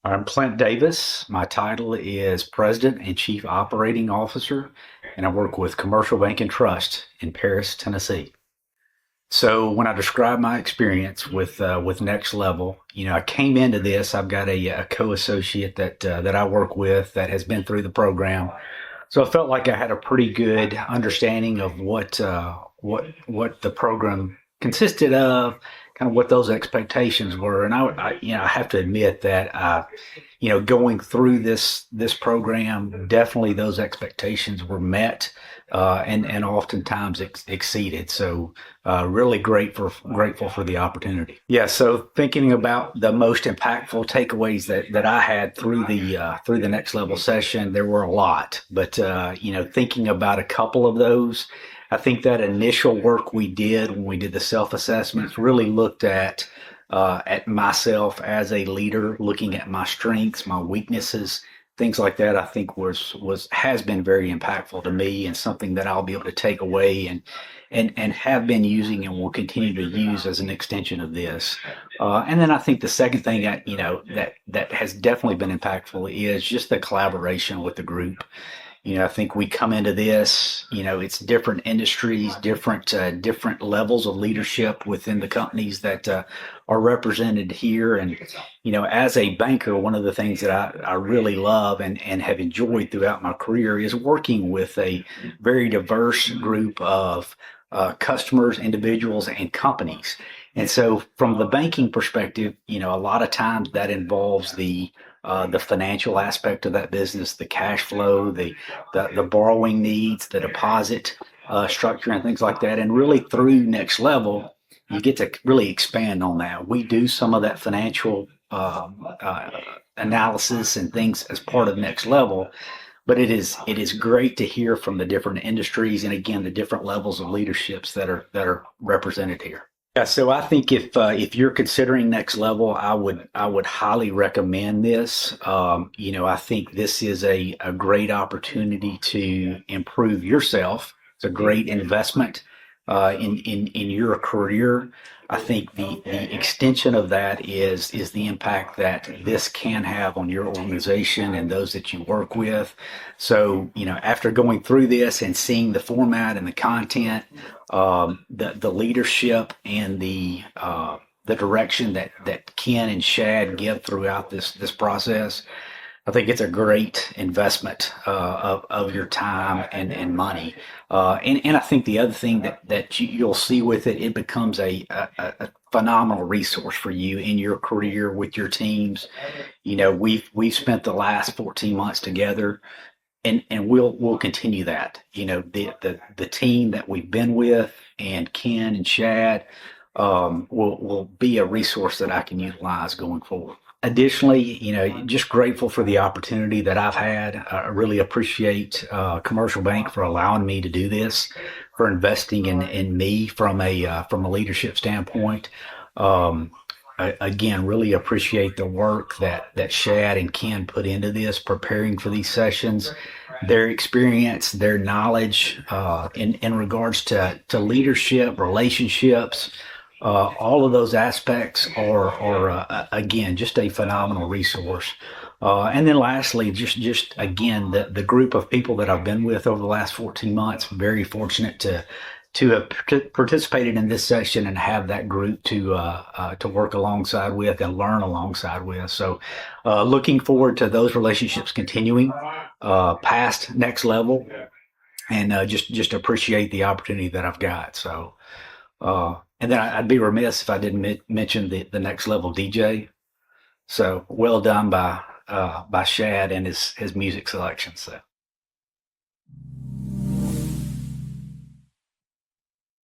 I'm Clint Davis. My title is President and Chief Operating Officer, and I work with Commercial Bank and Trust in Paris, Tennessee. So when I describe my experience with Next Level, I came into this. I've got a co-associate that I work with that has been through the program, so I felt like I had a pretty good understanding of what the program consisted of, kind of what those expectations were. And I have to admit that going through this program, definitely those expectations were met, and oftentimes exceeded. So really grateful for the opportunity. Yeah. So thinking about the most impactful takeaways that I had through the next level session, there were a lot, but thinking about a couple of those. I think that initial work we did when we did the self-assessments really looked at myself as a leader, looking at my strengths, my weaknesses, things like that. I think has been very impactful to me, and something that I'll be able to take away and have been using and will continue to use as an extension of this. And then I think the second thing that has definitely been impactful is just the collaboration with the group. I think we come into this, it's different industries, different levels of leadership within the companies that are represented here. And, as a banker, one of the things that I really love and have enjoyed throughout my career is working with a very diverse group of customers, individuals, and companies. And so from the banking perspective, a lot of times that involves the financial aspect of that business, the cash flow, the borrowing needs, the deposit structure, and things like that. And really, through Next Level, you get to really expand on that. We do some of that financial analysis and things as part of Next Level, but it is great to hear from the different industries, and again, the different levels of leaderships that are represented here. Yeah, so I think if you're considering Next Level, I would highly recommend this. I think this is a great opportunity to improve yourself. It's a great investment in your career. I think the extension of that is the impact that this can have on your organization and those that you work with. So, after going through this and seeing the format and the content, the leadership and the direction that Ken and Shad give throughout this process, I think it's a great investment of your time and money. And I think the other thing that you'll see with it, it becomes a phenomenal resource for you in your career with your teams. We've spent the last 14 months together, and we'll continue that. The team that we've been with, and Ken and Shad, will be a resource that I can utilize going forward. Additionally, just grateful for the opportunity that I've had. I really appreciate Commercial Bank for allowing me to do this, for investing in me from a leadership standpoint. Again, really appreciate the work that Shad and Ken put into this, preparing for these sessions, their experience, their knowledge in regards to leadership, relationships. All of those aspects are again, just a phenomenal resource. And then lastly, just again, the group of people that I've been with over the last 14 months, very fortunate to have participated in this session and have that group to work alongside with and learn alongside with. So looking forward to those relationships continuing past Next Level, and just appreciate the opportunity that I've got. So and then I'd be remiss if I didn't mention the Next Level DJ. So well done by Shad and his music selection. So.